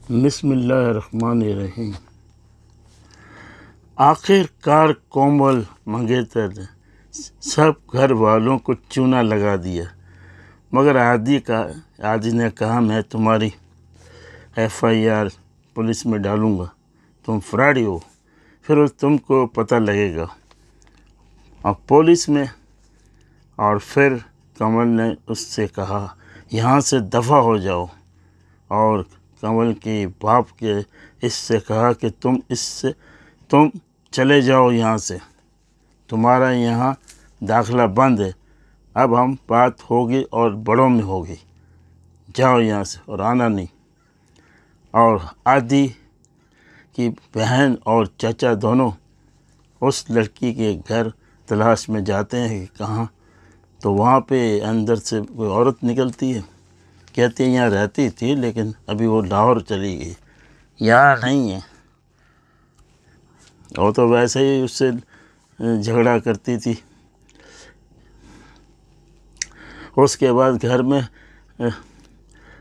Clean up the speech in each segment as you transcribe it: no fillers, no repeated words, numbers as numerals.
بسم اللہ الرحمن الرحیم۔ آخر کار کومل منگیتر نے سب گھر والوں کو چونا لگا دیا، مگر عادی نے کہا میں تمہاری FIR پولیس میں ڈالوں گا، تم فراڈی ہو، پھر تم کو پتہ لگے گا۔ اور پولیس میں اور پھر کمل نے اس سے کہا یہاں سے دفع ہو جاؤ، اور کمل کے باپ کے اس سے کہا کہ تم چلے جاؤ یہاں سے، تمہارا یہاں داخلہ بند ہے، اب ہم بات ہوگی اور بڑوں میں ہوگی، جاؤ یہاں سے اور آنا نہیں۔ اور عادی کی بہن اور چچا دونوں اس لڑکی کے گھر تلاش میں جاتے ہیں کہ کہاں، تو وہاں پہ اندر سے کوئی عورت نکلتی ہے، کہتی ہے یہاں رہتی تھی لیکن ابھی وہ لاہور چلی گئی، یہاں نہیں ہے۔ وہ تو ویسے ہی اس سے جھگڑا کرتی تھی۔ اس کے بعد گھر میں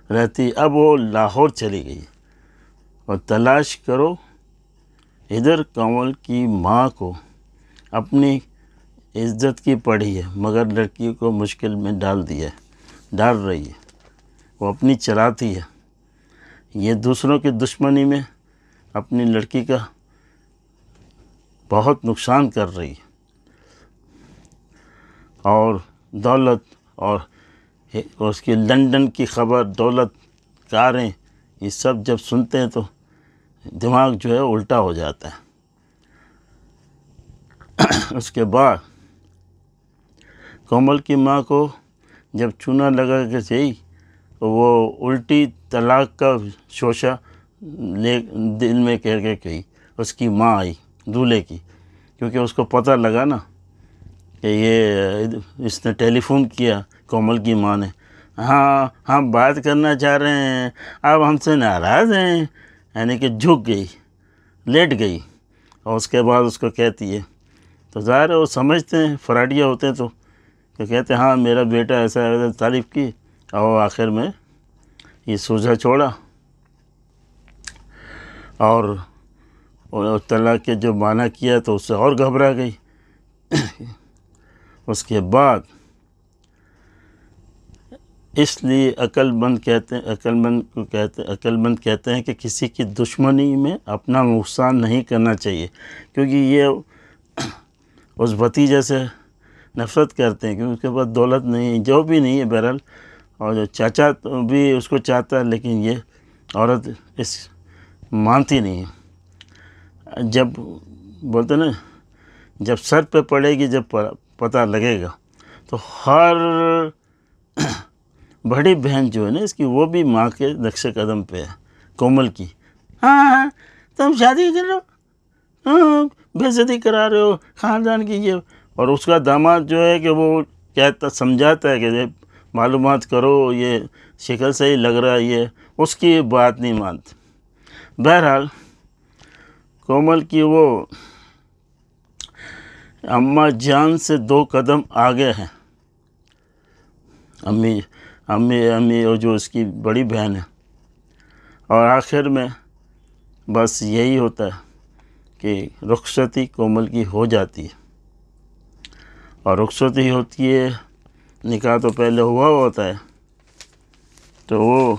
رہتی، اب وہ لاہور چلی گئی۔ اور تلاش کرو، ادھر کمل کی ماں کو اپنی عزت کی پڑی ہے، مگر لڑکی کو مشکل میں ڈال رہی ہے، وہ اپنی چلاتی ہے، یہ دوسروں کی دشمنی میں اپنی لڑکی کا بہت نقصان کر رہی ہے۔ اور دولت اور اس کی لندن کی خبر، دولت، کاریں، یہ سب جب سنتے ہیں تو دماغ جو ہے الٹا ہو جاتا ہے۔ اس کے بعد کومل کی ماں کو جب چونا لگا کہ صحیح، وہ الٹی طلاق کا شوشہ دل میں کہہ کے گئی۔ اس کی ماں آئی دولہے کی، کیونکہ اس کو پتہ لگا نا کہ اس نے ٹیلی فون کیا کومل کی ماں نے، ہاں ہم بات کرنا چاہ رہے ہیں، اب ہم سے ناراض ہیں، یعنی کہ جھک گئی، لیٹ گئی۔ اور اس کے بعد اس کو کہتی ہے، تو ظاہر ہے وہ سمجھتے ہیں فراڈیا ہوتے ہیں، تو کہتے ہیں ہاں میرا بیٹا ایسا تعریف کی، اور آخر میں یہ سوجھا چھوڑا اور طلاق کے جو معنی کیا تو اس سے اور گھبرا گئی۔ اس کے بعد اس لیے عقل مند کہتے ہیں کہ کسی کی دشمنی میں اپنا نقصان نہیں کرنا چاہیے، کیونکہ یہ اس بھتیجے سے نفرت کرتے ہیں، کیونکہ اس کے پاس دولت نہیں، جو بھی نہیں ہے بہرحال، اور جو چاچا بھی اس کو چاہتا ہے، لیکن یہ عورت مانتی نہیں ہے۔ جب بولتے نا جب سر پہ پڑے گی، جب پتہ لگے گا، تو ہر بڑی بہن جو ہے نا اس کی، وہ بھی ماں کے نقش قدم پہ ہے، کومل کی، ہاں تم شادی کر رہے ہو، ہاں بے عزتی کرا رہے ہو خاندان کی، یہ۔ اور اس کا داماد جو ہے کہ وہ سمجھاتا ہے کہ معلومات کرو، یہ شکل سے ہی لگ رہا ہے، یہ اس کی بات نہیں مانتے۔ بہرحال کومل کی وہ اماں جان سے 2 قدم آگے ہیں، امی اور جو اس کی بڑی بہن ہے۔ اور آخر میں بس یہی ہوتا ہے کہ رخصتی کومل کی ہو جاتی ہے، اور رخصتی ہوتی ہے، نکاح تو پہلے ہوا ہوتا ہے، تو وہ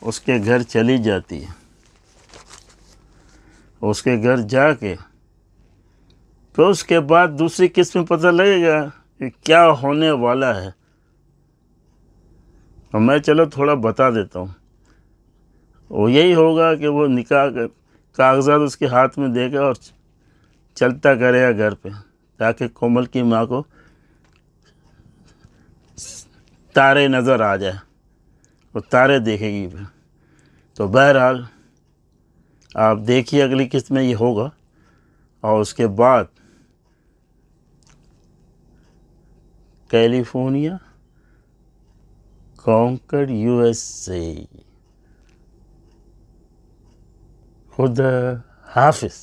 اس کے گھر چلی جاتی ہے۔ اس کے گھر جا کے پھر اس کے بعد دوسری قسط میں پتہ لگے گا کہ کیا ہونے والا ہے۔ اور میں چلو تھوڑا بتا دیتا ہوں، وہ یہی ہوگا کہ وہ نکاح کاغذات اس کے ہاتھ میں دے گا اور چلتا کرے گا گھر پہ، تاکہ کومل کی ماں کو تارے نظر آ جائے، وہ تارے دیکھے گی پھر۔ تو بہرحال آپ دیکھیے اگلی قسط میں یہ ہوگا۔ اور اس کے بعد کیلیفورنیا، کانکر USA۔ خدا حافظ۔